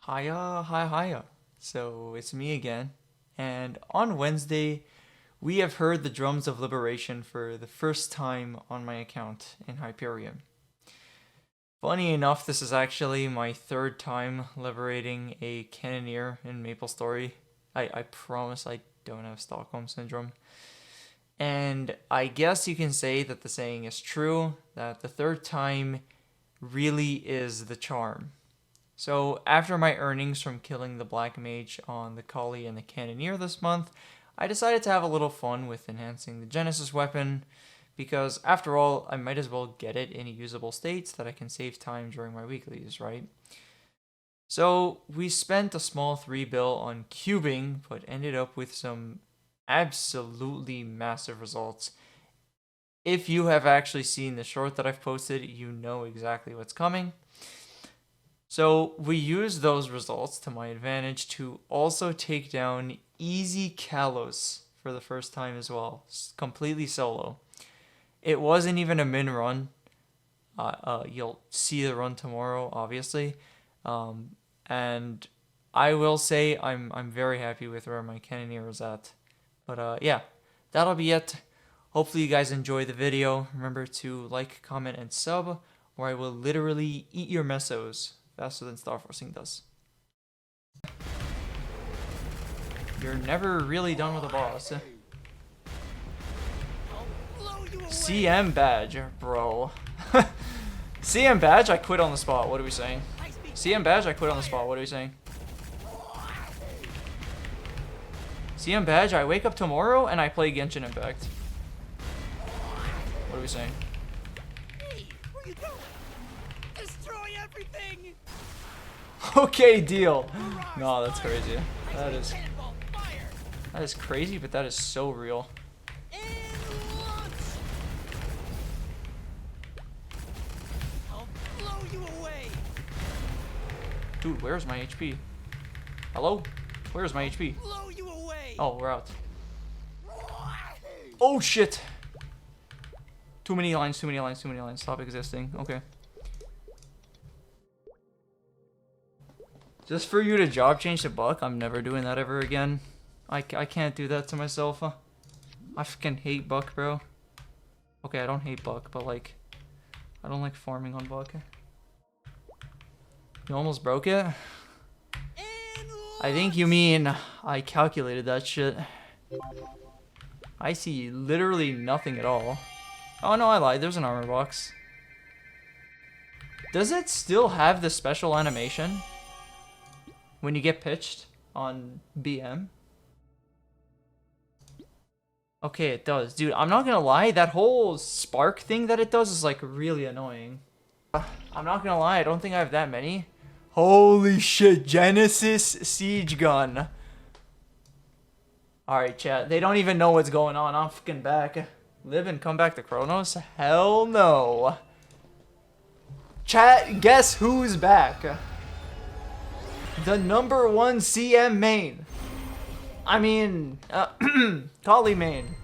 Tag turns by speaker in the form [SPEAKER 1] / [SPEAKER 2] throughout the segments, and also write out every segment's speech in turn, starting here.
[SPEAKER 1] Hiya. So it's me again, and on Wednesday, we have heard the drums of liberation for the first time on my account in Hyperion. Funny enough, this is actually my third time liberating a Cannoneer in MapleStory. I promise I don't have Stockholm Syndrome. And I guess you can say that the saying is true, that the third time really is the charm. So after my earnings from killing the Black Mage on the Khali and the Cannoneer this month, I decided to have a little fun with enhancing the Genesis weapon, because after all, I might as well get it in a usable state so that I can save time during my weeklies, right? So we spent a small 3 bill on cubing, but ended up with some absolutely massive results. If you have actually seen the short that I've posted, you know exactly what's coming. So we used those results to my advantage to also take down easy Kalos for the first time as well, completely solo. It wasn't even a min run. You'll see the run tomorrow, obviously. And I will say I'm very happy with where my Cannoneer is at. But yeah, that'll be it. Hopefully you guys enjoy the video. Remember to like, comment, and sub, or I will literally eat your mesos faster than Star Forcing does. You're never really done with a boss. CM badge, bro. CM badge, I quit on the spot. What are we saying? CM badge, I quit on the spot. What are we saying? CM badge, I wake up tomorrow and I play Genshin Impact. What are we saying?
[SPEAKER 2] Hey, where you going? Destroy everything!
[SPEAKER 1] Okay, deal. No, that's crazy. That is crazy, but that is so real.
[SPEAKER 2] I'll blow you away.
[SPEAKER 1] Dude, where's my HP? Hello? Where's my HP?
[SPEAKER 2] Blow you away.
[SPEAKER 1] Oh, we're out. Oh shit! Too many lines. Stop existing. Okay. Just for you to job change to Buck, I'm never doing that ever again. I can't do that to myself. I fucking hate Buck, bro. Okay, I don't hate Buck, but like, I don't like farming on Buck. You almost broke it? I think you mean I calculated that shit. I see literally nothing at all. Oh no, I lied. There's an armor box. Does it still have the special animation when you get pitched on BM? Okay, it does. Dude, I'm not gonna lie. That whole spark thing that it does is like really annoying. I'm not gonna lie. I don't think I have that many. Holy shit, Genesis Siege Gun. Alright, chat. They don't even know what's going on. I'm fucking back. Live and come back to Kronos? Hell no. Chat, guess who's back? The #1 CM main. I mean, Khali main.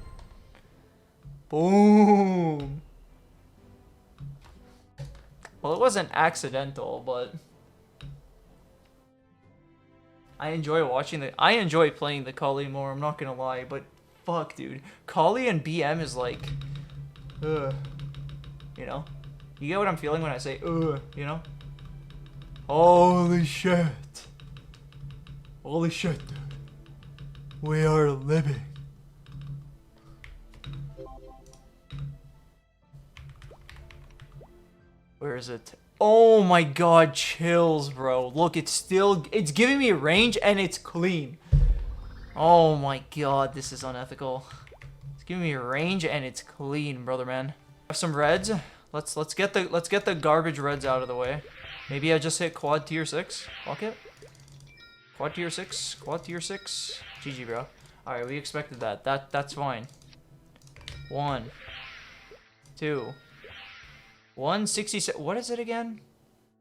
[SPEAKER 1] Boom. Well, it wasn't accidental, but I enjoy playing the Khali more, I'm not gonna lie, but fuck, dude. Khali and BM is like, you know? You get what I'm feeling when I say, you know? Holy shit. Holy shit, dude. We are living. Where is it? Oh my god, chills, bro. Look, it's giving me range and it's clean. Oh my god, this is unethical. It's giving me range and it's clean, brother man. Have some reds. Let's get the garbage reds out of the way. Maybe I just hit quad tier 6. Fuck it. Quad tier 6. Quad tier 6. GG, bro. Alright, we expected that. That's fine. 1, 2, 167. What is it again?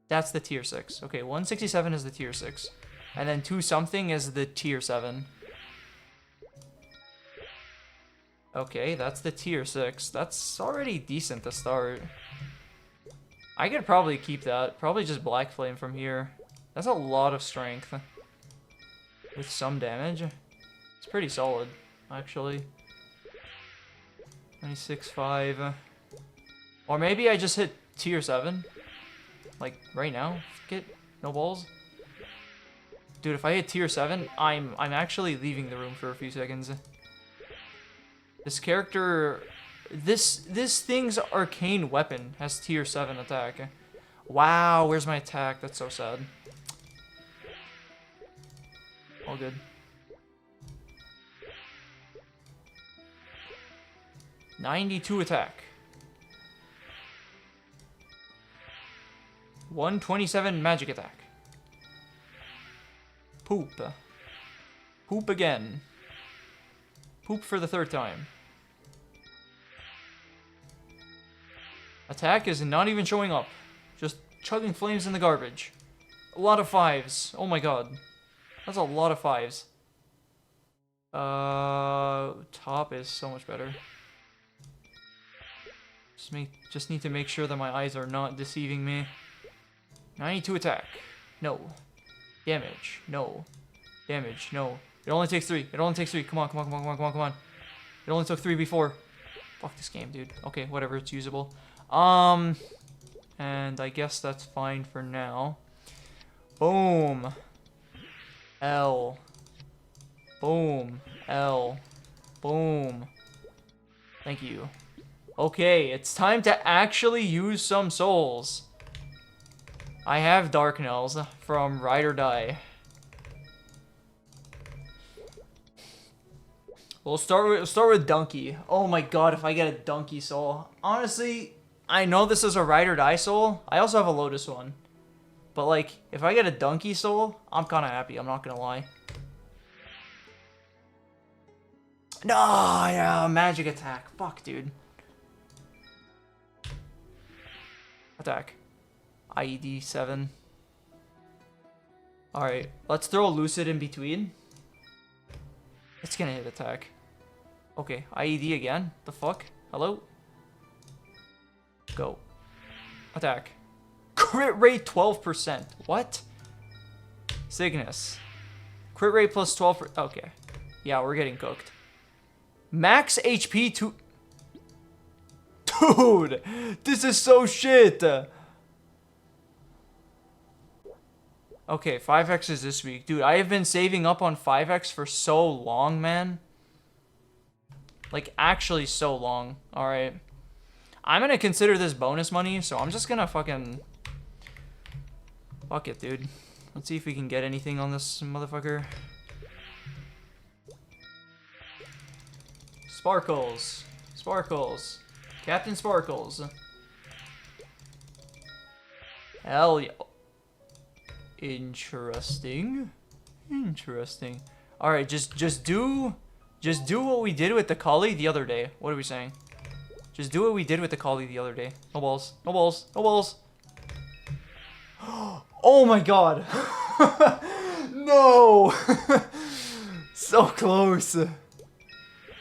[SPEAKER 1] That's the tier 6. Okay, 167 is the tier 6. And then 2 something is the tier 7. Okay, that's the tier 6. That's already decent to start. I could probably keep that. Probably just Black Flame from here. That's a lot of strength. With some damage. It's pretty solid, actually. 96.5. Or maybe I just hit tier 7. Like, right now. Get no balls. Dude, if I hit tier 7, I'm actually leaving the room for a few seconds. This character... This thing's arcane weapon has tier 7 attack. Wow, where's my attack? That's so sad. All good. 92 attack. 127 magic attack. Poop. Poop again. Poop for the 3rd time. Attack is not even showing up. Just chugging flames in the garbage. A lot of 5s. Oh my god. That's a lot of 5s. Top is so much better. Just need to make sure that my eyes are not deceiving me. 92 attack. No. Damage. No. Damage. No. It only takes 3. It only takes 3. Come on, come on, come on, come on, come on, come on. It only took 3 before. Fuck this game, dude. Okay, whatever. It's usable. And I guess that's fine for now. Boom. L. Boom. L. Boom. Thank you. Okay, it's time to actually use some souls. I have Dark Knells from Ride or Die. We'll start with Donkey. Oh my god, if I get a Donkey soul. Honestly, I know this is a Ride or Die soul. I also have a Lotus one. But like, if I get a Donkey soul, I'm kind of happy. I'm not gonna lie. No, yeah, magic attack. Fuck, dude. Attack. IED 7. Alright, let's throw a Lucid in between. It's gonna hit attack. Okay, IED again. The fuck? Hello? Go. Attack. Crit rate 12%. What? Cygnus. Crit rate plus 12%. Okay. Yeah, we're getting cooked. Max HP 2. Dude! This is so shit! Okay, 5x is this week. Dude, I have been saving up on 5x for so long, man. Like, actually so long. Alright. I'm gonna consider this bonus money, so I'm just gonna fucking... Fuck it, dude. Let's see if we can get anything on this motherfucker. Sparkles. Sparkles. Captain Sparkles. Hell yeah. Interesting. Interesting. Alright, just do what we did with the Khali the other day. What are we saying? Just do what we did with the Khali the other day. No balls. No balls. No balls. Oh my god. No. So close.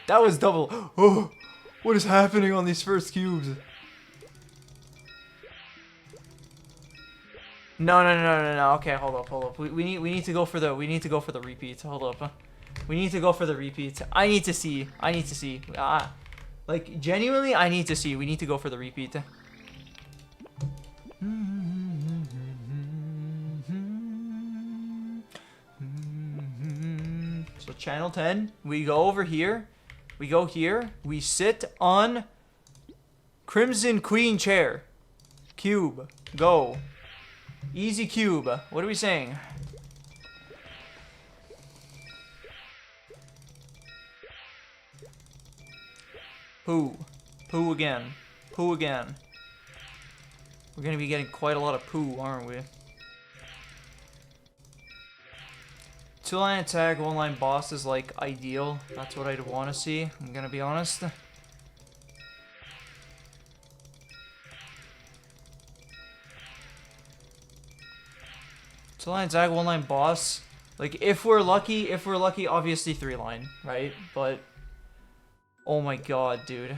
[SPEAKER 1] That was double. Oh, what is happening on these first cubes? No. Okay, hold up. We need to go for the repeat. Hold up. We need to go for the repeat. I need to see. Like genuinely, I need to see. We need to go for the repeat. So channel 10, we go over here. We go here. We sit on Crimson Queen chair. Cube. Go. Easy cube. What are we saying? Poo. Poo again. Poo again. We're gonna be getting quite a lot of poo, aren't we? 2-line attack, 1-line boss is like ideal. That's what I'd want to see. I'm gonna be honest. Two-line attack, 1-line boss. Like if we're lucky, obviously 3-line, right? But oh my god, dude.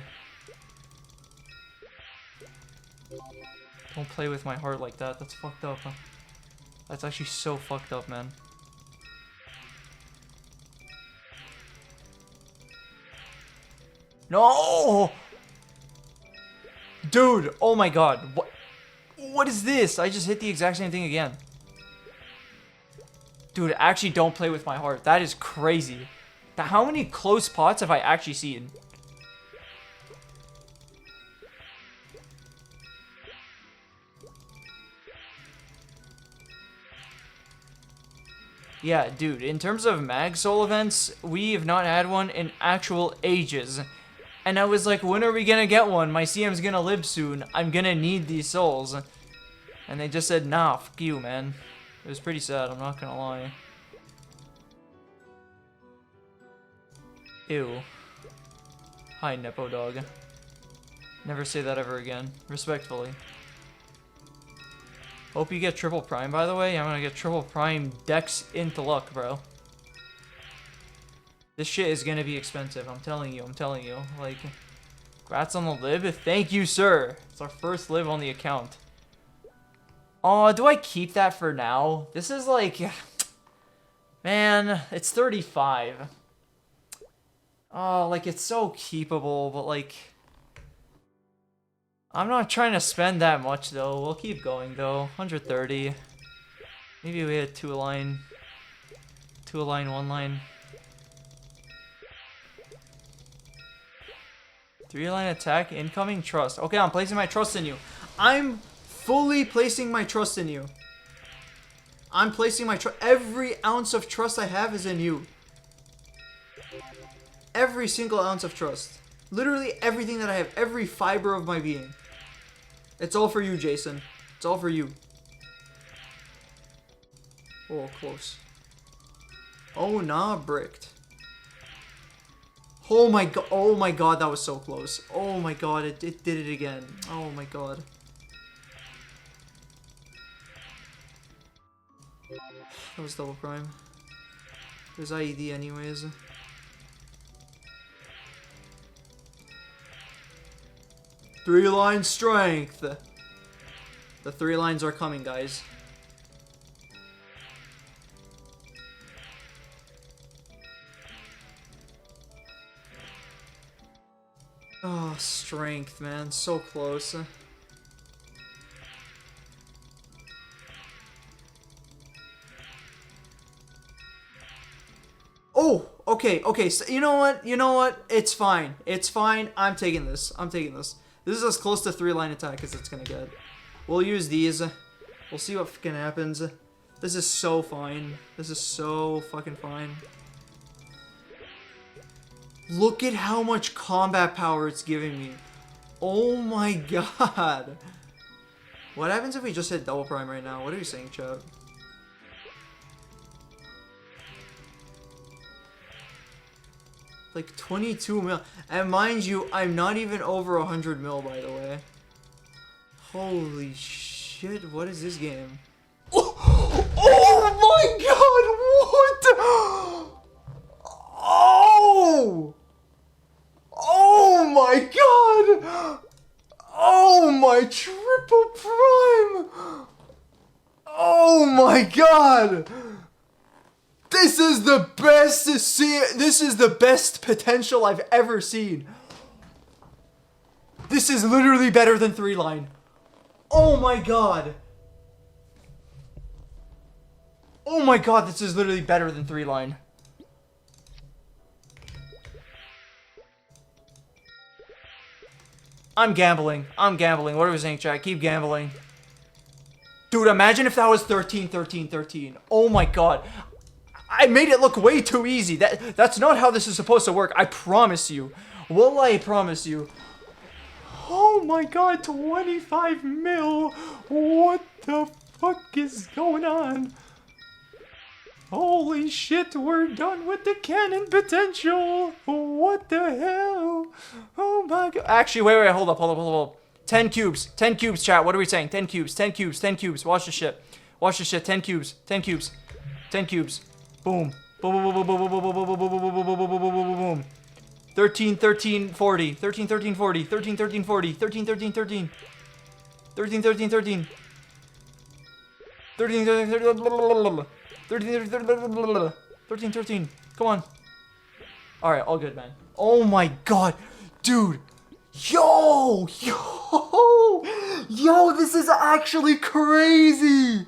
[SPEAKER 1] Don't play with my heart like that. That's fucked up. That's actually so fucked up, man. No! Dude, oh my god. What is this? I just hit the exact same thing again. Dude, actually don't play with my heart. That is crazy. How many close pots have I actually seen? Yeah, dude, in terms of Mag Soul events, we have not had one in actual ages. And I was like, when are we gonna get one? My CM's gonna live soon. I'm gonna need these souls. And they just said, nah, fuck you, man. It was pretty sad, I'm not gonna lie. Ew. Hi, Nepo Dog. Never say that ever again. Respectfully. Hope you get triple prime, by the way. I'm gonna get triple prime Dex into luck, bro. This shit is gonna be expensive. I'm telling you. Like, congrats on the lib. Thank you, sir. It's our first lib on the account. Oh, do I keep that for now? This is like... Man, it's 35. Oh, like, it's so keepable, but like... I'm not trying to spend that much, though. We'll keep going, though. 130. Maybe we had 2-a-line. 2-a-line, 1-line. 3-line attack, incoming trust. Okay, I'm placing my trust in you. I'm fully placing my trust in you. I'm placing my trust. Every ounce of trust I have is in you. Every single ounce of trust. Literally everything that I have. Every fiber of my being. It's all for you, Jason. It's all for you. Oh, close. Oh, nah, bricked. Oh my god, that was so close. Oh my god, it did it again. Oh my god. That was double prime. There's IED anyways. Three-line strength. The 3 lines are coming, guys. Oh, strength, man. So close. Oh, okay. So, you know what? It's fine. I'm taking this. This is as close to 3-line attack as it's gonna get. We'll use these. We'll see what fucking happens. This is so fine. This is so fucking fine. Look at how much combat power it's giving me. Oh my god. What happens if we just hit double prime right now? What are you saying, chat? Like 22 mil. And mind you, I'm not even over 100 mil, by the way. Holy shit, what is this game? Oh my god, what? Oh! Oh my god! Oh my triple prime! Oh my god! This is the best to see. This is the best potential I've ever seen. This is literally better than 3-line. Oh my god. Oh my god, this is literally better than 3-line. I'm gambling. What are we saying, chat? Keep gambling. Dude, imagine if that was 13, 13, 13. Oh my god. I made it look way too easy. That's not how this is supposed to work. I promise you. Will I promise you? Oh my god, 25 mil. What the fuck is going on? Holy shit, we're done with the cannon potential. What the hell? Oh my god. Actually, wait, hold up. 10 cubes, chat. What are we saying? 10 cubes. Watch this shit. 10 cubes. Boom. Boom. 13, 13, 40. 13, 13, 40. 13, 13, 40. 13, 13, 13. 13, 13, 13. 13, 13, 13, 13, 13, 13, 13. Come on. Alright, all good, man. Oh my god. Dude. Yo! Yo, this is actually crazy!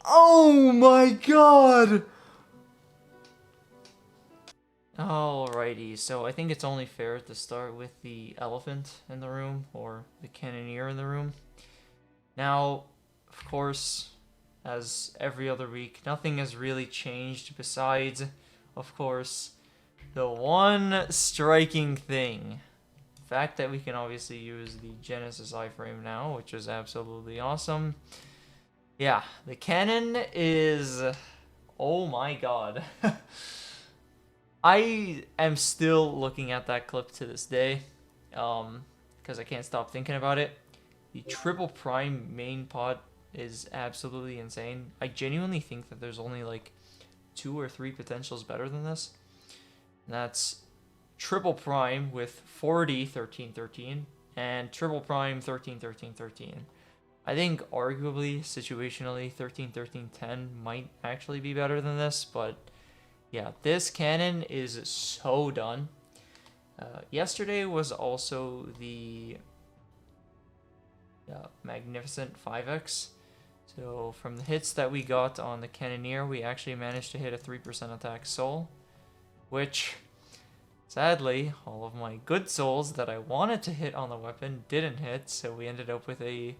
[SPEAKER 1] Oh my god! Alrighty, so I think it's only fair to start with the elephant in the room, or the cannoneer in the room. Now, of course, as every other week, nothing has really changed besides, of course, the one striking thing. The fact that we can obviously use the Genesis iframe now, which is absolutely awesome. Yeah, the cannon is... oh my god. I am still looking at that clip to this day, because I can't stop thinking about it. The triple prime main pod is absolutely insane. I genuinely think that there's only like 2 or 3 potentials better than this. And that's triple prime with 4D 13 13 and triple prime 13 13 13. I think arguably situationally 13 13 10 might actually be better than this, but yeah, this cannon is so done. Yesterday was also the magnificent 5x. So from the hits that we got on the Cannoneer, we actually managed to hit a 3% attack soul, which sadly, all of my good souls that I wanted to hit on the weapon didn't hit, so we ended up with a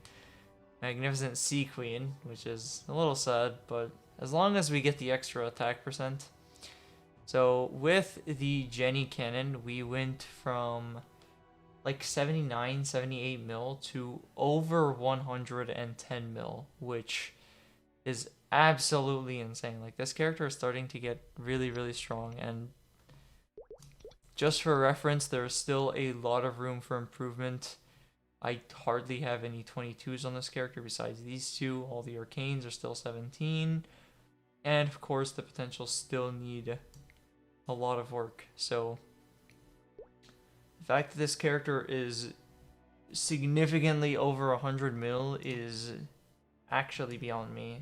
[SPEAKER 1] magnificent Sea Queen, which is a little sad, but as long as we get the extra attack percent. So with the Jenny cannon, we went from like 79, 78 mil to over 110 mil, which is absolutely insane. Like, this character is starting to get really, really strong, and just for reference, there's still a lot of room for improvement. I hardly have any 22s on this character besides these two. All the arcanes are still 17, and of course the potentials still need a lot of work. So the fact that this character is significantly over 100 mil is actually beyond me.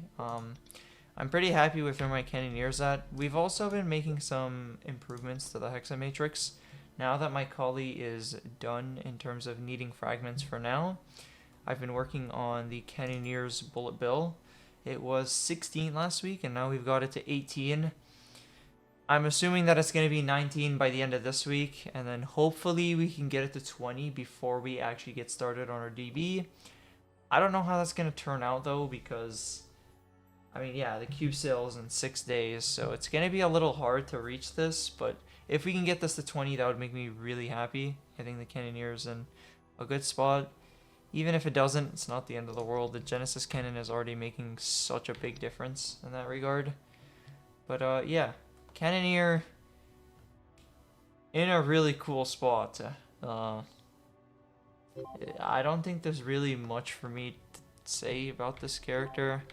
[SPEAKER 1] I'm pretty happy with where my Cannoneer's at. We've also been making some improvements to the Hexa Matrix. Now that my Khali is done in terms of needing fragments for now, I've been working on the Cannoneer's bullet bill. It was 16 last week, and now we've got it to 18. I'm assuming that it's going to be 19 by the end of this week, and then hopefully we can get it to 20 before we actually get started on our DB. I don't know how that's going to turn out, though, because, I mean, yeah, the cube sale is in 6 days, so it's going to be a little hard to reach this, but if we can get this to 20, that would make me really happy. I think the Cannoneer is in a good spot. Even if it doesn't, it's not the end of the world. The Genesis cannon is already making such a big difference in that regard. But yeah, Cannoneer in a really cool spot. I don't think there's really much for me to say about this character.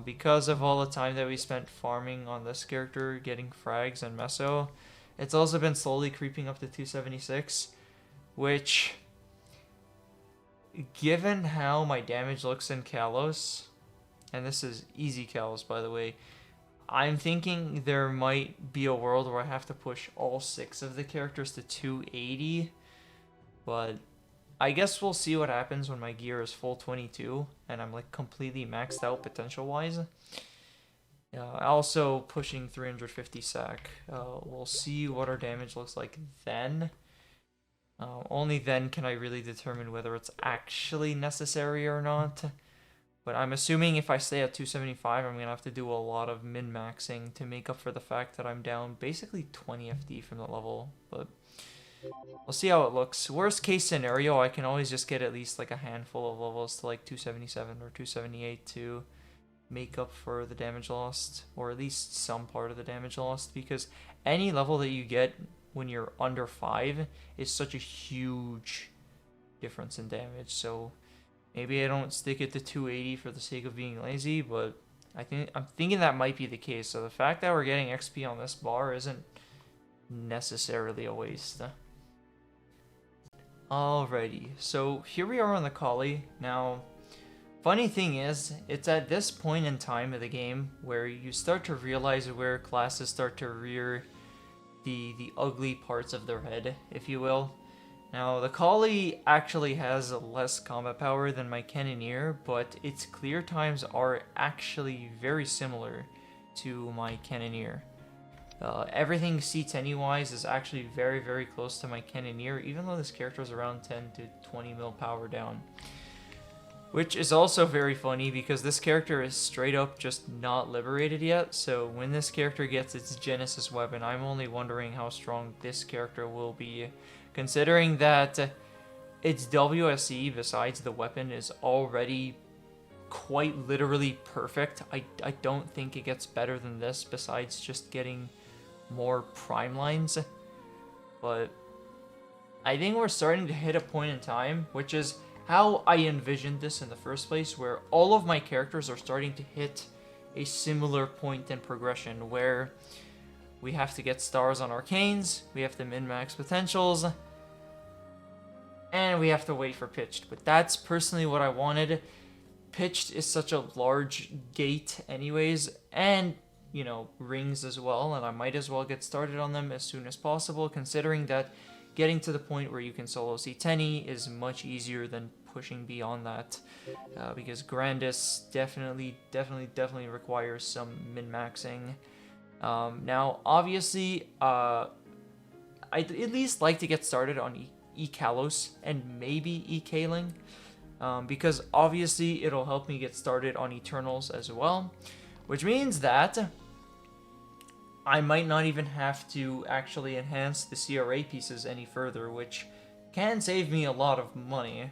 [SPEAKER 1] Because of all the time that we spent farming on this character, getting frags and meso, it's also been slowly creeping up to 276, which, given how my damage looks in Kalos, and this is easy Kalos by the way, I'm thinking there might be a world where I have to push all 6 of the characters to 280, but I guess we'll see what happens when my gear is full 22 and I'm like completely maxed out potential wise. Also pushing 350 sack. We'll see what our damage looks like then. Only then can I really determine whether it's actually necessary or not. But I'm assuming if I stay at 275, I'm going to have to do a lot of min-maxing to make up for the fact that I'm down basically 20 FD from the level. But we'll see how it looks. Worst case scenario, I can always just get at least like a handful of levels to like 277 or 278 to make up for the damage lost, or at least some part of the damage lost, because any level that you get when you're under 5 is such a huge difference in damage. So maybe I don't stick it to 280 for the sake of being lazy, but I'm thinking that might be the case. So the fact that we're getting XP on this bar isn't necessarily a waste. Alrighty, so here we are on the Khali. Now, Funny thing is, it's at this point in time of the game where you start to realize where classes start to rear the ugly parts of their head, if you will. Now, the Khali actually has less combat power than my Cannoneer, but its clear times are actually very similar to my Cannoneer. Everything C10E-wise is actually very, very close to my Cannoneer, even though this character is around 10 to 20 mil power down. Which is also very funny because this character is straight up just not liberated yet, so when this character gets its Genesis weapon, I'm only wondering how strong this character will be, considering that its WSE besides the weapon is already quite literally perfect. I don't think it gets better than this besides just getting more prime lines, but I think we're starting to hit a point in time, which is how I envisioned this in the first place, where all of my characters are starting to hit a similar point in progression, where we have to get stars on arcanes, we have to min-max potentials, and we have to wait for pitched. But that's personally what I wanted. Pitched is such a large gate anyways, and, you know, rings as well, and I might as well get started on them as soon as possible, considering that getting to the point where you can solo C10E is much easier than pushing beyond that, because Grandis definitely requires some min-maxing. Now, obviously, I'd at least like to get started on E-Kalos and maybe E-Kaling, because obviously it'll help me get started on Eternals as well, which means that I might not even have to actually enhance the CRA pieces any further, which can save me a lot of money,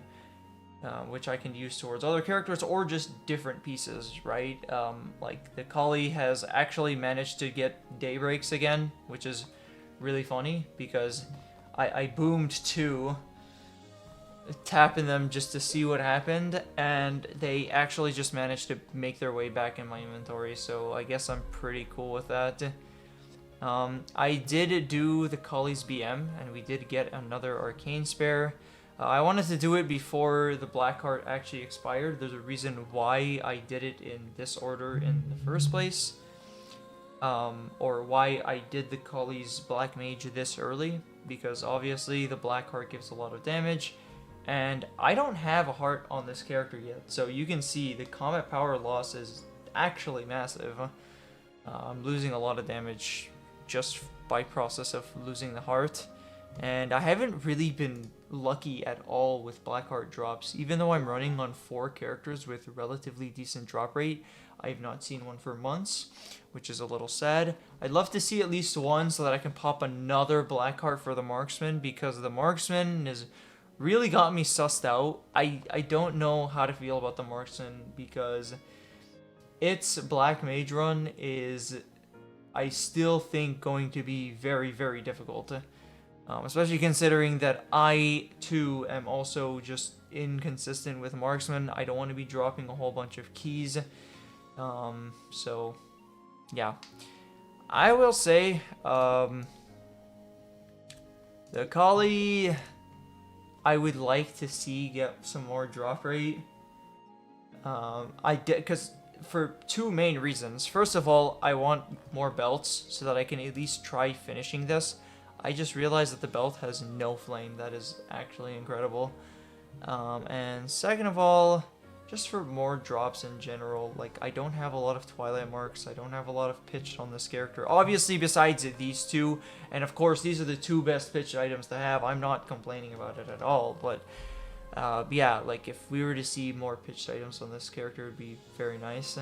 [SPEAKER 1] which I can use towards other characters or just different pieces, right? Like, the Khali has actually managed to get daybreaks again, which is really funny, because I boomed 2, tapping them just to see what happened, and they actually just managed to make their way back in my inventory, so I guess I'm pretty cool with that. I did do the Khali's BM, and we did get another Arcane Spare. I wanted to do it before the Black Heart actually expired. There's a reason why I did it in this order in the first place. Or why I did the Khali's Black Mage this early, because obviously the Black Heart gives a lot of damage, and I don't have a heart on this character yet, so you can see the combat power loss is actually massive. I'm losing a lot of damage just by process of losing the heart, and I haven't really been lucky at all with Blackheart drops. Even though I'm running on 4 characters with relatively decent drop rate, I've not seen one for months, which is a little sad. I'd love to see at least one so that I can pop another Blackheart for the Marksman, because the Marksman has really got me sussed out. I don't know how to feel about the Marksman, because its Black Mage run is, I still think, going to be very, very difficult. Especially considering that I, too, am also just inconsistent with Marksman. I don't want to be dropping a whole bunch of keys. So, yeah. I will say, the Khali, I would like to see get some more drop rate. Because for 2 main reasons. First of all, I want more belts so that I can at least try finishing this. I just realized that the belt has no flame. That is actually incredible. And second of all, just for more drops in general. Like, I don't have a lot of Twilight Marks. I don't have a lot of pitched on this character. Obviously, besides these 2, and of course, these are the 2 best pitched items to have. I'm not complaining about it at all, but yeah, like, if we were to see more pitched items on this character, it would be very nice.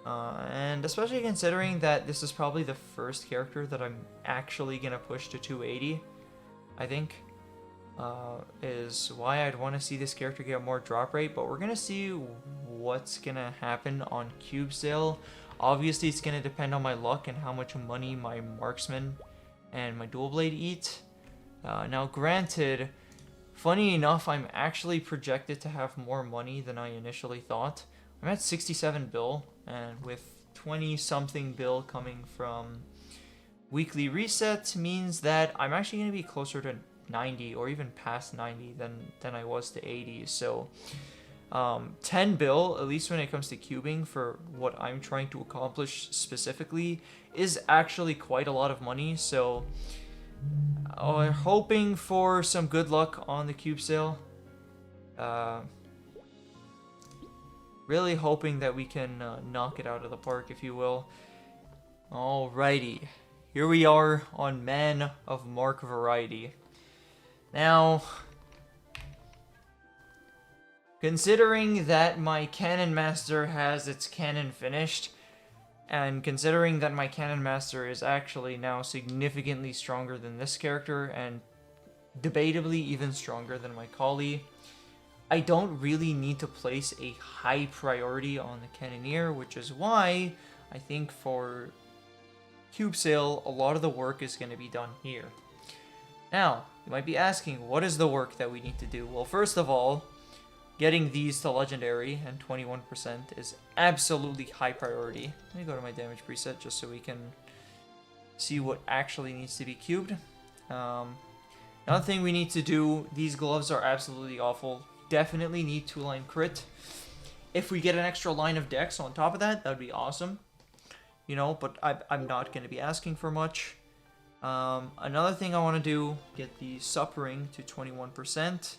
[SPEAKER 1] And especially considering that this is probably the first character that I'm actually gonna push to 280, I think, is why I'd want to see this character get more drop rate. But we're gonna see what's gonna happen on Cube Sale. Obviously, it's gonna depend on my luck and how much money my Marksman and my Dual Blade eat. Now, granted, funny enough, I'm actually projected to have more money than I initially thought. I'm at 67 bill, and with 20-something bill coming from weekly reset means that I'm actually going to be closer to 90 or even past 90 than I was to 80. So 10 bill, at least when it comes to cubing for what I'm trying to accomplish specifically, is actually quite a lot of money. So we're hoping for some good luck on the cube sale. Really hoping that we can knock it out of the park, if you will. Alrighty, here we are on Man of Mark Variety. Now, considering that my Cannon Master has its cannon finished, and considering that my Cannon Master is actually now significantly stronger than this character, and debatably even stronger than my Khali, I don't really need to place a high priority on the Cannoneer, which is why I think for cube sale, a lot of the work is going to be done here. Now, you might be asking, what is the work that we need to do? Well, first of all, getting these to legendary and 21% is absolutely high priority. Let me go to my damage preset just so we can see what actually needs to be cubed. Another thing we need to do, these gloves are absolutely awful. Definitely need 2-line crit. If we get an extra line of dex on top of that, that would be awesome. You know, but I'm not going to be asking for much. Another thing I want to do, get the sup ring to 21%.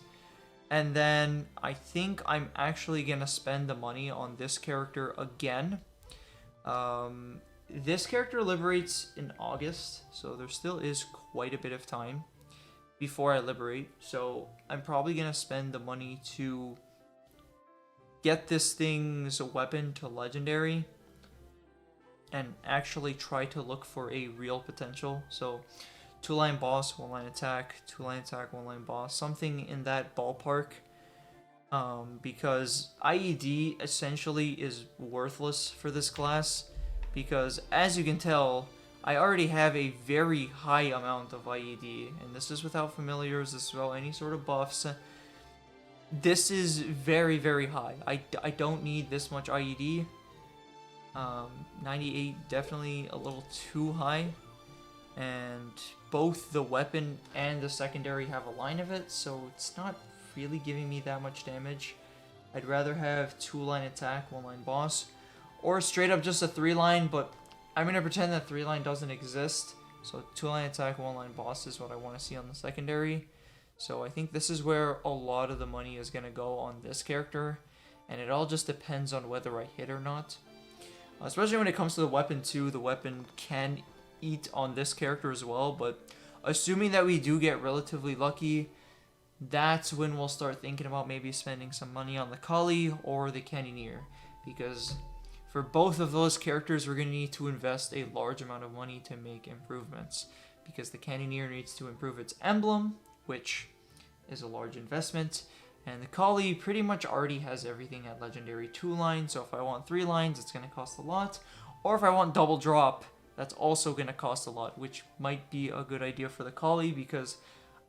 [SPEAKER 1] And then I think I'm actually going to spend the money on this character again. This character liberates in August, so there still is quite a bit of time before I liberate. So I'm probably going to spend the money to get this thing's weapon to legendary and actually try to look for a real potential. So 2-line boss, 1-line attack, 2-line attack, 1-line boss, something in that ballpark. Because IED essentially is worthless for this class, because as you can tell, I already have a very high amount of IED, and this is without familiars, this is without any sort of buffs. This is very, very high. I don't need this much IED. 98, definitely a little too high. And both the weapon and the secondary have a line of it, so it's not really giving me that much damage. I'd rather have 2-line attack, 1-line boss, or straight up just a 3-line, but I'm going to pretend that 3-line doesn't exist. So 2-line attack, 1-line boss is what I want to see on the secondary. So I think this is where a lot of the money is going to go on this character, and it all just depends on whether I hit or not. Especially when it comes to the weapon too, the weapon can eat on this character as well, but assuming that we do get relatively lucky, that's when we'll start thinking about maybe spending some money on the Khali or the Cannoneer, because for both of those characters we're going to need to invest a large amount of money to make improvements, because the Cannoneer needs to improve its emblem, which is a large investment, and the Khali pretty much already has everything at legendary 2-line, so if I want 3 lines it's going to cost a lot, or if I want double drop, that's also going to cost a lot, which might be a good idea for the Khali, because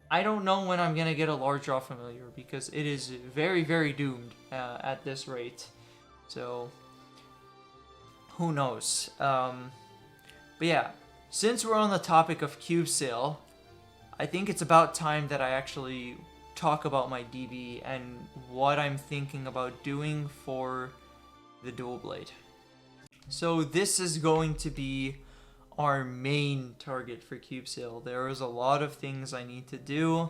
[SPEAKER 1] I don't know when I'm going to get a large drop familiar, because it is very, very doomed at this rate. So, who knows? But yeah, since we're on the topic of cube sale, I think it's about time that I actually talk about my DB and what I'm thinking about doing for the dual blade. So this is going to be our main target for cube sale. There is a lot of things I need to do,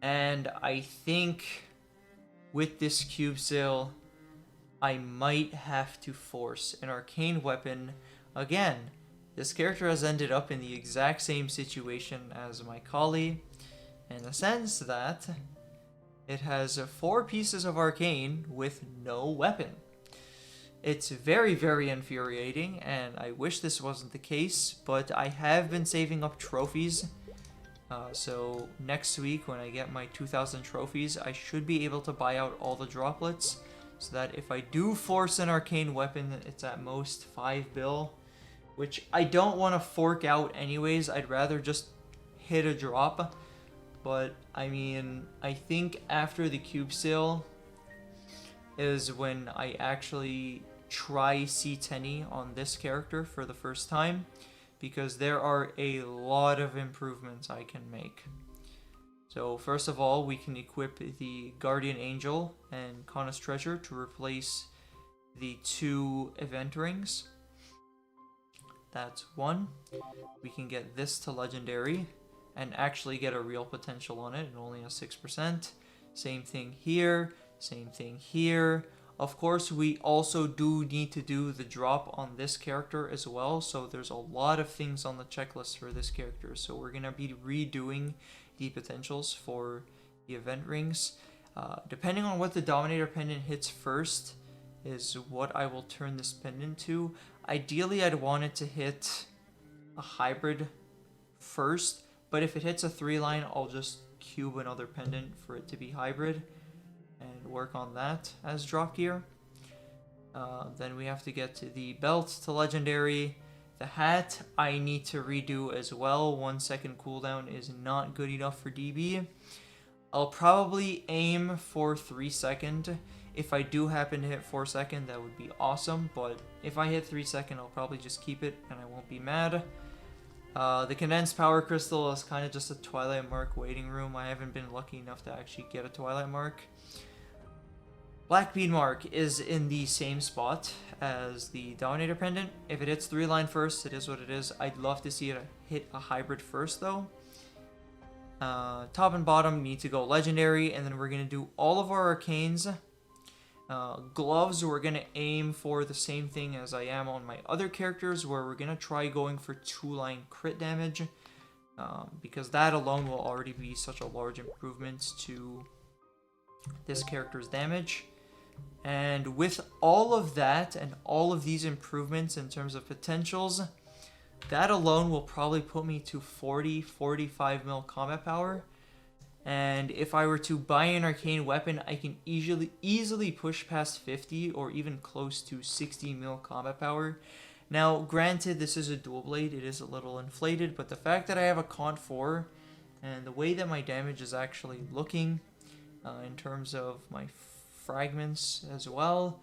[SPEAKER 1] and I think with this cube sale I might have to force an arcane weapon again. This character has ended up in the exact same situation as my Khali, in the sense that it has 4 pieces of arcane with no weapon. It's very, very infuriating, and I wish this wasn't the case, but I have been saving up trophies. So next week when I get my 2,000 trophies, I should be able to buy out all the droplets, so that if I do force an arcane weapon, it's at most 5 bill, which I don't want to fork out anyways. I'd rather just hit a drop. But I mean, I think after the cube sale is when I actually try C10 on this character for the first time, because there are a lot of improvements I can make. So first of all, we can equip the Guardian Angel and Kana's Treasure to replace the 2 event rings. That's 1. We can get this to Legendary and actually get a real potential on it. It only has 6%. Same thing here, same thing here. Of course, we also do need to do the drop on this character as well. So there's a lot of things on the checklist for this character. So we're going to be redoing the potentials for the event rings. Depending on what the Dominator pendant hits first is what I will turn this pendant to. Ideally, I'd want it to hit a hybrid first. But if it hits a 3-line, I'll just cube another pendant for it to be hybrid and work on that as drop gear. Then we have to get to the belt to legendary. The hat I need to redo as well. 1 second cooldown is not good enough for DB. I'll probably aim for 3 second. If I do happen to hit 4 second, that would be awesome. But if I hit 3 second, I'll probably just keep it and I won't be mad. The condensed power crystal is kind of just a Twilight Mark waiting room. I haven't been lucky enough to actually get a Twilight Mark. Black Bead Mark is in the same spot as the Dominator Pendant. If it hits 3-line first, it is what it is. I'd love to see it hit a hybrid first though. Top and bottom need to go legendary, and then we're going to do all of our arcanes. Gloves, we're going to aim for the same thing as I am on my other characters, where we're going to try going for 2-line crit damage, because that alone will already be such a large improvement to this character's damage. And with all of that and all of these improvements in terms of potentials, that alone will probably put me to 40-45 mil combat power. And if I were to buy an arcane weapon, I can easily push past 50 or even close to 60 mil combat power. Now, granted, this is a dual blade, it is a little inflated, but the fact that I have a Cont 4 and the way that my damage is actually looking in terms of my fragments as well,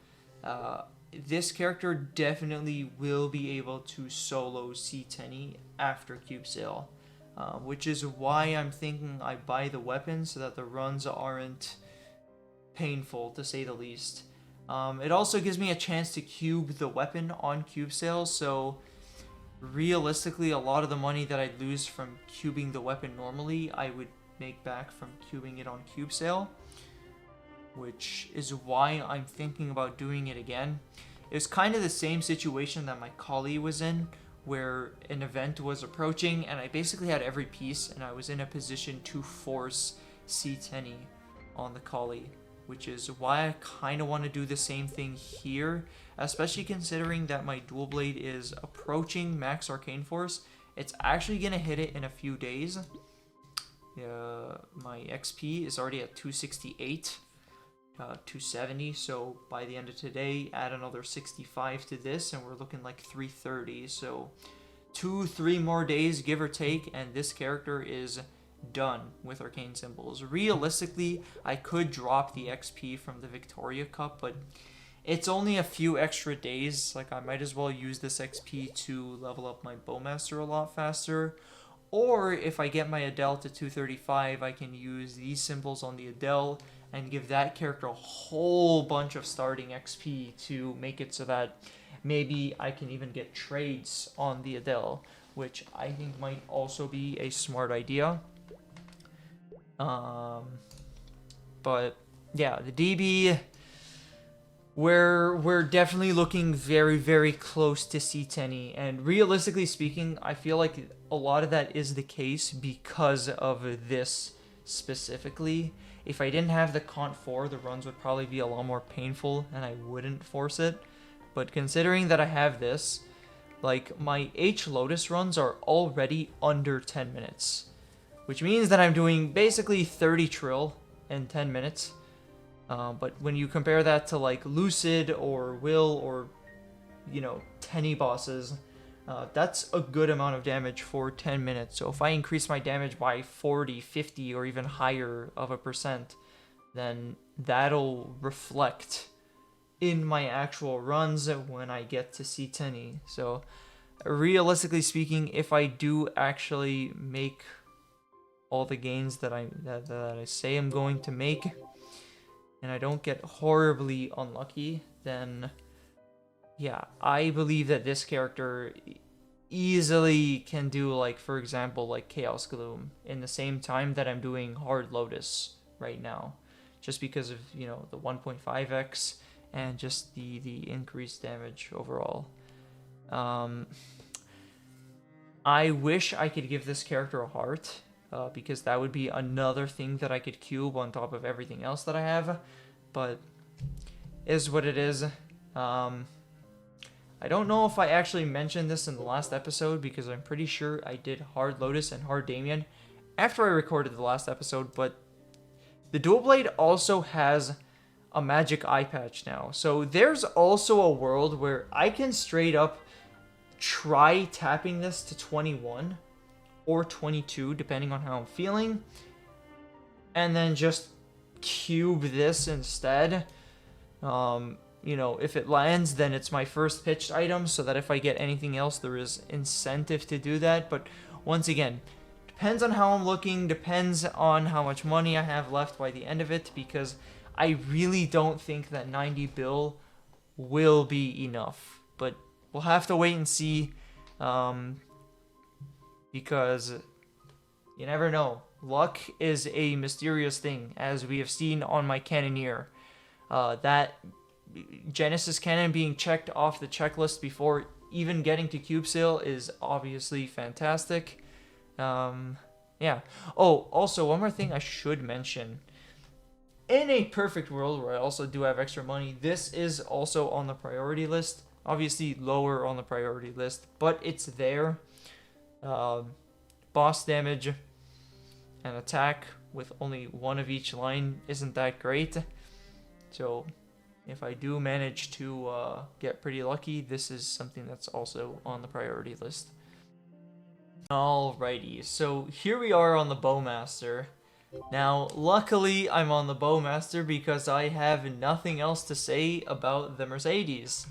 [SPEAKER 1] this character definitely will be able to solo C10 after cube sale. Which is why I'm thinking I buy the weapon so that the runs aren't painful, to say the least. It also gives me a chance to cube the weapon on cube sale, so realistically a lot of the money that I'd lose from cubing the weapon normally, I would make back from cubing it on cube sale, which is why I'm thinking about doing it again. It was kind of the same situation that my Khali was in, where an event was approaching and I basically had every piece and I was in a position to force C10 on the Khali, which is why I kind of want to do the same thing here, especially considering that my dual blade is approaching max arcane force. It's actually going to hit it in a few days. My XP is already at 268. 270, so by the end of today add another 65 to this and we're looking like 330, so 2-3 more days give or take and this character is done with arcane symbols. Realistically, I could drop the XP from the Victoria Cup, but it's only a few extra days. Like, I might as well use this XP to level up my Bowmaster a lot faster. Or if I get my Adele to 235, I can use these symbols on the Adele and give that character a whole bunch of starting XP to make it so that maybe I can even get trades on the Adele, which I think might also be a smart idea. But yeah, the DB, we're definitely looking very, very close to C10, and realistically speaking, I feel like a lot of that is the case because of this specifically. If I didn't have the Cont 4, the runs would probably be a lot more painful and I wouldn't force it. But considering that I have this, like, my H Lotus runs are already under 10 minutes. Which means that I'm doing basically 30 trill in 10 minutes. But when you compare that to like Lucid or Will or, you know, Tenny bosses, that's a good amount of damage for 10 minutes. So if I increase my damage by 40, 50, or even higher of a percent, then that'll reflect in my actual runs when I get to C10. So realistically speaking, if I do actually make all the gains that I say I'm going to make, and I don't get horribly unlucky, then yeah, I believe that this character easily can do, like, for example, like Chaos Gloom in the same time that I'm doing Hard Lotus right now, just because of, you know, the 1.5x and just the increased damage overall. I wish I could give this character a heart, because that would be another thing that I could cube on top of everything else that I have, but is what it is. I don't know if I actually mentioned this in the last episode, because I'm pretty sure I did Hard Lotus and Hard Damien after I recorded the last episode, but the Dual Blade also has a magic eye patch now. So there's also a world where I can straight up try tapping this to 21 or 22, depending on how I'm feeling, and then just cube this instead. You know, if it lands, then it's my first pitched item, so that if I get anything else, there is incentive to do that. But once again, depends on how I'm looking, depends on how much money I have left by the end of it, because I really don't think that 90 bill will be enough. But we'll have to wait and see, because you never know. Luck is a mysterious thing, as we have seen on my Cannoneer. That Genesis Cannon being checked off the checklist before even getting to cube sale is obviously fantastic. Yeah. Oh, also, one more thing I should mention. In a perfect world where I also do have extra money, this is also on the priority list. Obviously lower on the priority list, but it's there. Boss damage and attack with only one of each line isn't that great. So if I do manage to get pretty lucky, this is something that's also on the priority list. Alrighty, so here we are on the Bowmaster. Now, luckily, I'm on the Bowmaster because I have nothing else to say about the Mercedes.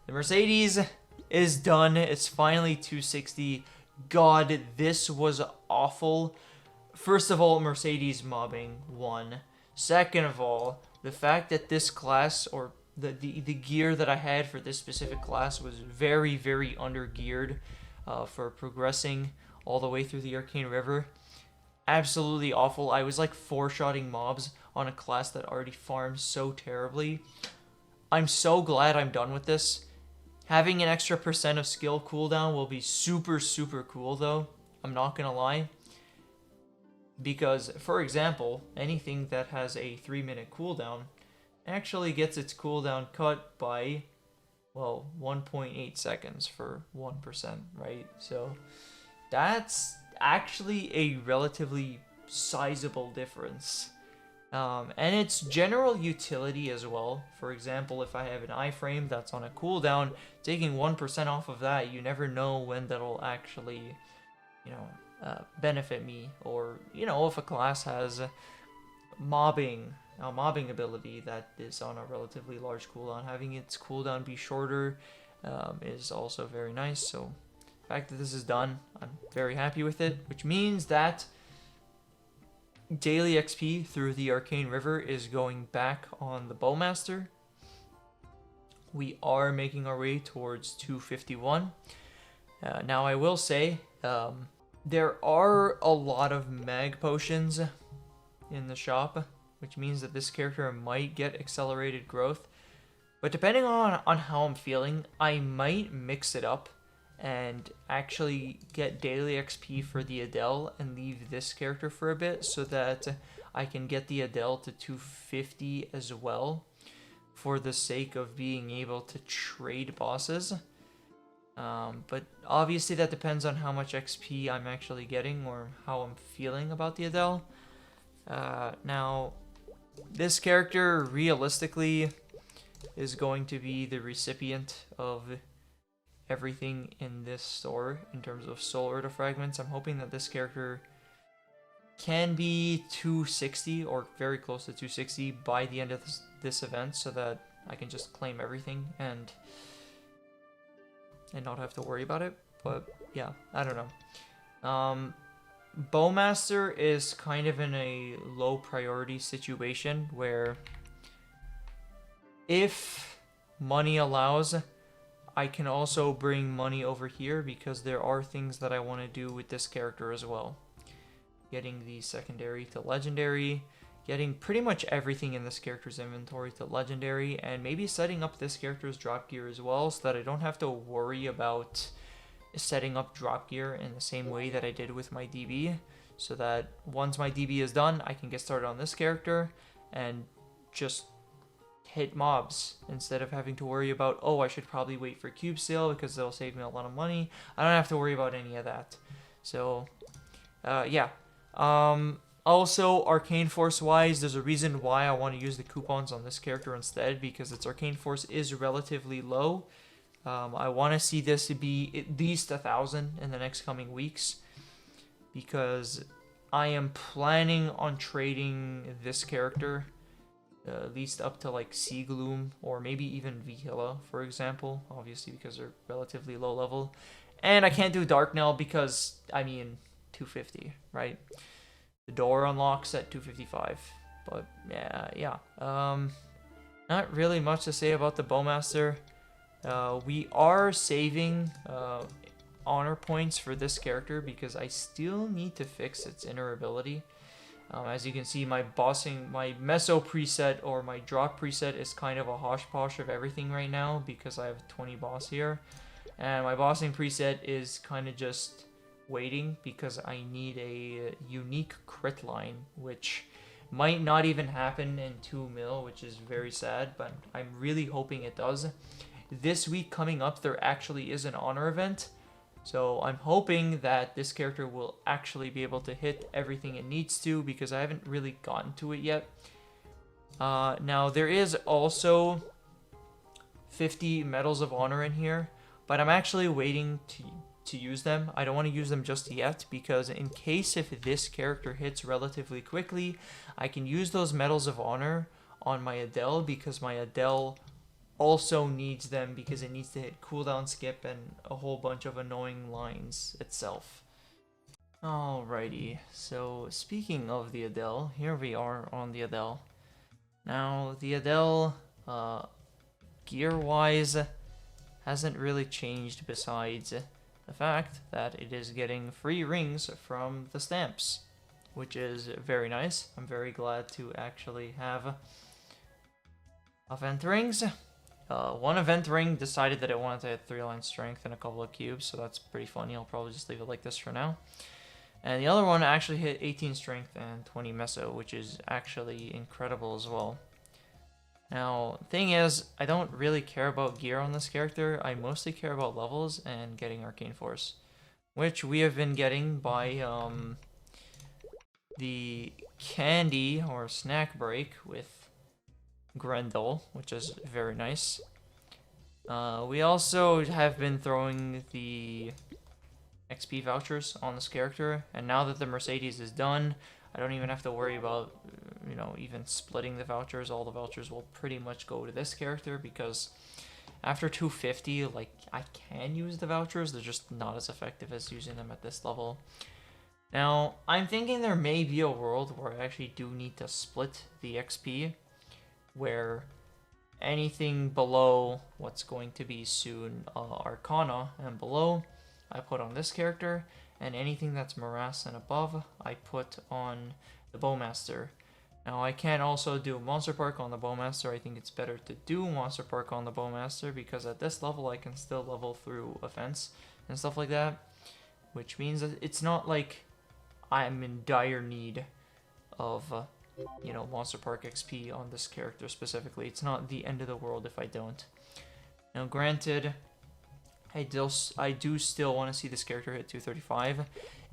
[SPEAKER 1] The Mercedes is done. It's finally 260. God, this was awful. First of all, Mercedes mobbing, one. Second of all, the fact that this class, or the gear that I had for this specific class, was very, very under-geared for progressing all the way through the Arcane River. Absolutely awful. I was like 4-shotting mobs on a class that already farms so terribly. I'm so glad I'm done with this. Having an extra % of skill cooldown will be super, super cool though. I'm not gonna lie. Because, for example, anything that has a 3-minute cooldown actually gets its cooldown cut by, well, 1.8 seconds for 1%, right? So that's actually a relatively sizable difference. And it's general utility as well. For example, if I have an iframe that's on a cooldown, taking 1% off of that, you never know when that'll actually, you know, benefit me. Or, you know, if a class has a mobbing ability that is on a relatively large cooldown, having its cooldown be shorter is also very nice. So the fact that this is done, I'm very happy with it, which means that daily XP through the Arcane River is going back on the Bowmaster. We are making our way towards 251. Now I will say, there are a lot of mag potions in the shop, which means that this character might get accelerated growth. But depending on how I'm feeling, I might mix it up and actually get daily XP for the Adele and leave this character for a bit so that I can get the Adele to 250 as well, for the sake of being able to trade bosses. But obviously that depends on how much XP I'm actually getting or how I'm feeling about the Adele. Now, this character realistically is going to be the recipient of everything in this store in terms of soul fragments. I'm hoping that this character can be 260 or very close to 260 by the end of this event, so that I can just claim everything and not have to worry about it. But yeah, I don't know. Bowmaster is kind of in a low priority situation where if money allows, I can also bring money over here because there are things that I want to do with this character as well. Getting the secondary to legendary, getting pretty much everything in this character's inventory to legendary, and maybe setting up this character's drop gear as well so that I don't have to worry about setting up drop gear in the same way that I did with my DB, so that once my DB is done, I can get started on this character and just hit mobs instead of having to worry about, oh, I should probably wait for cube sale because they'll save me a lot of money. I don't have to worry about any of that. So, yeah. Also, Arcane Force wise, there's a reason why I want to use the coupons on this character instead, because its Arcane Force is relatively low. I want to see this to be at least 1,000 in the next coming weeks, because I am planning on trading this character at least up to like Sea Gloom or maybe even Vihila, for example, obviously because they're relatively low level. And I can't do Dark Knell because, I mean, 250, right? The door unlocks at 255, but yeah. Not really much to say about the Bowmaster. We are saving honor points for this character because I still need to fix its inner ability. As you can see, my meso preset or my drop preset is kind of a hosh-posh of everything right now because I have 20 boss here. And my bossing preset is kind of just waiting because I need a unique crit line, which might not even happen in 2 mil, which is very sad, but I'm really hoping it does. This week coming up, there actually is an honor event. So I'm hoping that this character will actually be able to hit everything it needs to because I haven't really gotten to it yet. Now there is also 50 Medals of Honor in here, but I'm actually waiting to use them. I don't want to use them just yet because in case if this character hits relatively quickly, I can use those Medals of Honor on my Adele because my Adele also needs them because it needs to hit cooldown skip and a whole bunch of annoying lines itself. Alrighty, so speaking of the Adele, here we are on the Adele. Now, the Adele, gear-wise, hasn't really changed besides the fact that it is getting free rings from the stamps, which is very nice. I'm very glad to actually have event rings. One event ring decided that it wanted to hit 3-line strength and a couple of cubes, so that's pretty funny. I'll probably just leave it like this for now. And the other one actually hit 18 strength and 20 meso, which is actually incredible as well. Now, thing is, I don't really care about gear on this character. I mostly care about levels and getting Arcane Force, which we have been getting by the candy or snack break with Grendel, which is very nice. We also have been throwing the XP vouchers on this character, and now that the Mercedes is done, I don't even have to worry about, you know, even splitting the vouchers. All the vouchers will pretty much go to this character because after 250, like, I can use the vouchers. They're just not as effective as using them at this level. Now, I'm thinking there may be a world where I actually do need to split the XP, where anything below what's going to be soon Arcana and below, I put on this character, and anything that's Morass and above, I put on the Bowmaster. Now, I can also do Monster Park on the Bowmaster. I think it's better to do Monster Park on the Bowmaster because at this level, I can still level through offense and stuff like that, which means that it's not like I'm in dire need of you know, Monster Park XP on this character specifically. It's not the end of the world if I don't. Now, granted, I do still want to see this character hit 235.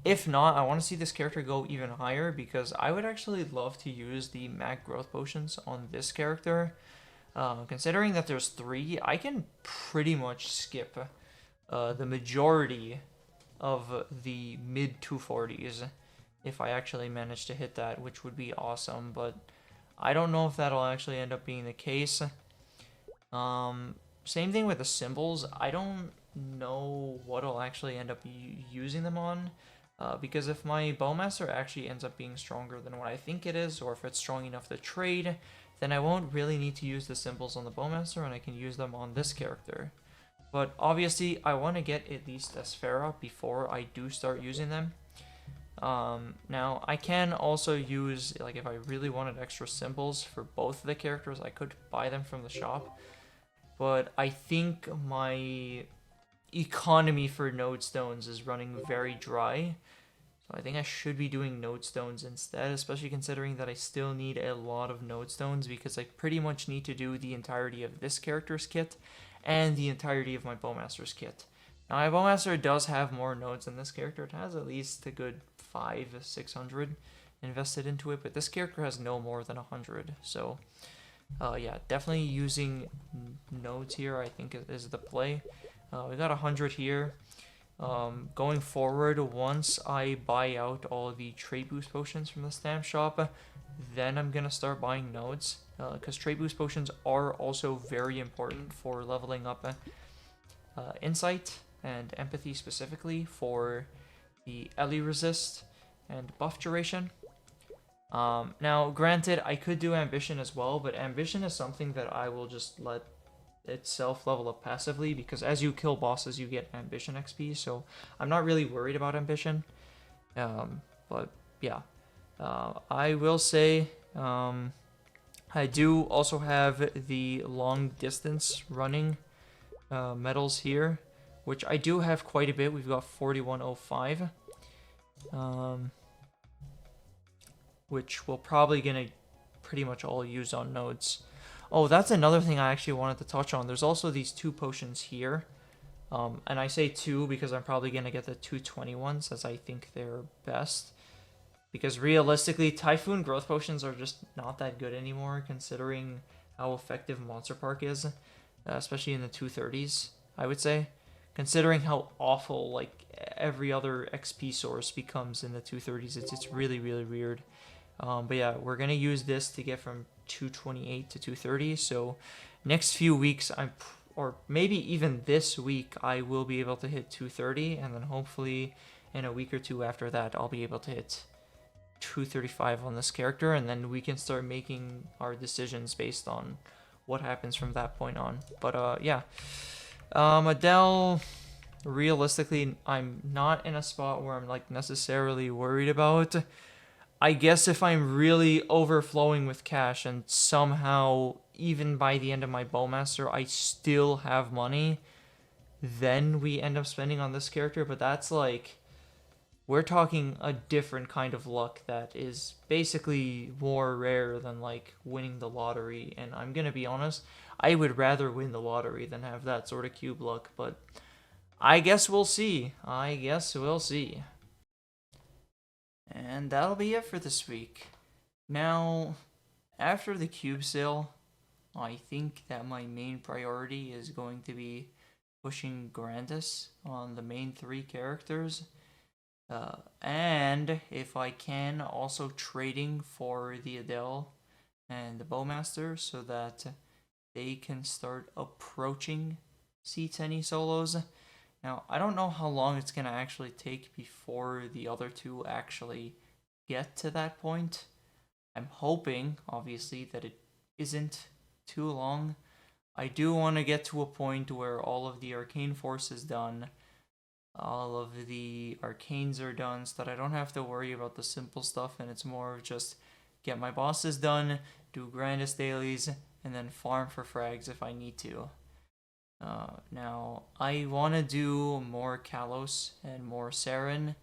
[SPEAKER 1] If not, I want to see this character go even higher because I would actually love to use the mag growth potions on this character. Considering that there's 3, I can pretty much skip the majority of the mid 240s. If I actually manage to hit that, which would be awesome, but I don't know if that'll actually end up being the case. Same thing with the symbols. I don't know what I'll actually end up using them on. Because if my Bowmaster actually ends up being stronger than what I think it is, or if it's strong enough to trade, then I won't really need to use the symbols on the Bowmaster, and I can use them on this character. But obviously, I want to get at least a Sphera before I do start using them. Now, I can also use, like, if I really wanted extra symbols for both of the characters, I could buy them from the shop. But I think my economy for node stones is running very dry. So I think I should be doing node stones instead, especially considering that I still need a lot of node stones because I pretty much need to do the entirety of this character's kit and the entirety of my Bowmaster's kit. Now my Bowmaster does have more nodes than this character. It has at least a good 600 invested into it, but this character has no more than 100. So yeah, definitely using nodes here I think is the play. We got 100 here. Going forward, once I buy out all the trade boost potions from the stamp shop, then I'm gonna start buying nodes, because trade boost potions are also very important for leveling up insight and empathy, specifically for the Ellie resist and buff duration. Now granted, I could do ambition as well, but ambition is something that I will just let itself level up passively, because as you kill bosses you get ambition XP, so I'm not really worried about ambition. But yeah, I will say I do also have the long distance running medals here, which I do have quite a bit. We've got 4105, which we're probably gonna pretty much all use on nodes. Oh, that's another thing I actually wanted to touch on. There's also these 2 potions here. And I say 2 because I'm probably going to get the 220 ones, as I think they're best. Because realistically, Typhoon growth potions are just not that good anymore, considering how effective Monster Park is. Especially in the 230s, I would say. Considering how awful, like, every other XP source becomes in the 230s. It's really, really weird. But yeah, we're going to use this to get from 228 to 230. So next few weeks, or maybe even this week, I will be able to hit 230. And then hopefully in a week or two after that, I'll be able to hit 235 on this character. And then we can start making our decisions based on what happens from that point on. But yeah, Adele, realistically, I'm not in a spot where I'm like necessarily worried about. I guess if I'm really overflowing with cash and somehow, even by the end of my Bowmaster, I still have money, then we end up spending on this character. But that's like, we're talking a different kind of luck that is basically more rare than like winning the lottery. And I'm gonna be honest, I would rather win the lottery than have that sort of cube luck. But I guess we'll see. I guess we'll see. And that'll be it for this week. Now, after the cube sale, I think that my main priority is going to be pushing Grandis on the main 3 characters. And if I can, also trading for the Adele and the Bowmaster so that they can start approaching C10E solos. Now, I don't know how long it's going to actually take before the other 2 actually get to that point. I'm hoping, obviously, that it isn't too long. I do want to get to a point where all of the arcane force is done, all of the arcanes are done, so that I don't have to worry about the simple stuff, and it's more of just get my bosses done, do Grandis dailies, and then farm for frags if I need to. Now, I want to do more Kalos and more Saren,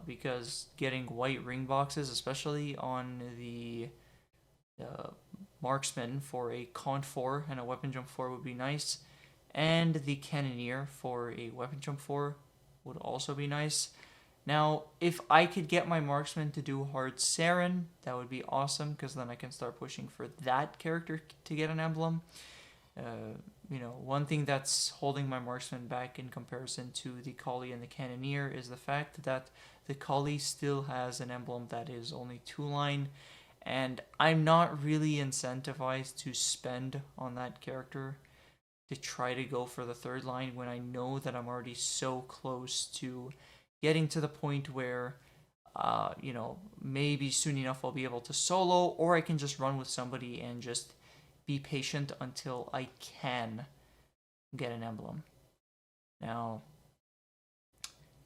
[SPEAKER 1] because getting white ring boxes, especially on the Marksman for a Con 4 and a Weapon Jump 4 would be nice, and the Cannoneer for a Weapon Jump 4 would also be nice. Now, if I could get my Marksman to do hard Saren, that would be awesome, because then I can start pushing for that character to get an emblem. You know, one thing that's holding my Marksman back in comparison to the Khali and the Cannoneer is the fact that the Khali still has an emblem that is only 2-line, and I'm not really incentivized to spend on that character to try to go for the 3rd line when I know that I'm already so close to getting to the point where, you know, maybe soon enough I'll be able to solo, or I can just run with somebody and just be patient until I can get an emblem. Now,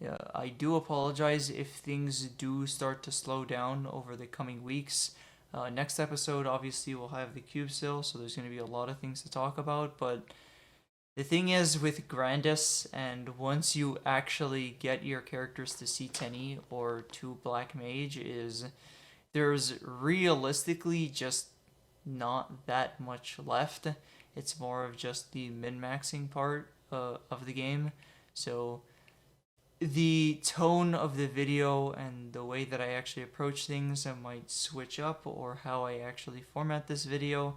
[SPEAKER 1] yeah, I do apologize if things do start to slow down over the coming weeks. Next episode, obviously, we'll have the cube sale, so there's going to be a lot of things to talk about, but the thing is with Grandis, and once you actually get your characters to C10E or to Black Mage, is there's realistically just not that much left. It's more of just the min-maxing part of the game. So the tone of the video and the way that I actually approach things might switch up, or how I actually format this video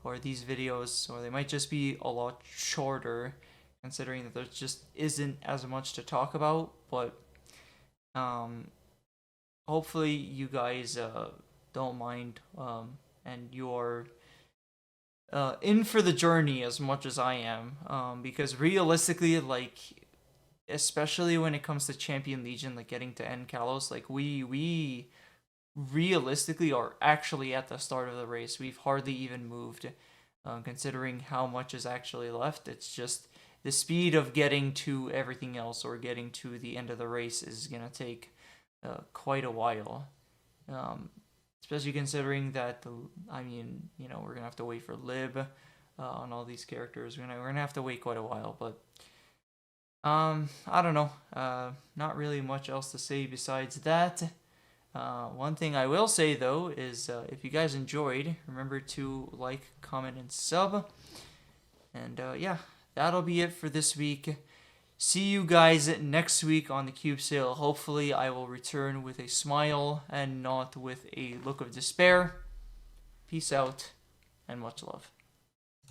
[SPEAKER 1] or these videos, or they might just be a lot shorter, considering that there just isn't as much to talk about. But hopefully you guys don't mind, and you're in for the journey as much as I am, because realistically, like, especially when it comes to Champion Legion, like getting to end Kalos, like we realistically are actually at the start of the race. We've hardly even moved, considering how much is actually left. It's just the speed of getting to everything else, or getting to the end of the race, is gonna take quite a while. Especially considering that I mean, you know, we're gonna have to wait for Lib on all these characters. We're gonna have to wait quite a while, but I don't know. Not really much else to say besides that. One thing I will say though is, if you guys enjoyed, remember to like, comment, and sub. And yeah, that'll be it for this week. See you guys next week on the cube sale. Hopefully I will return with a smile and not with a look of despair. Peace out and much love.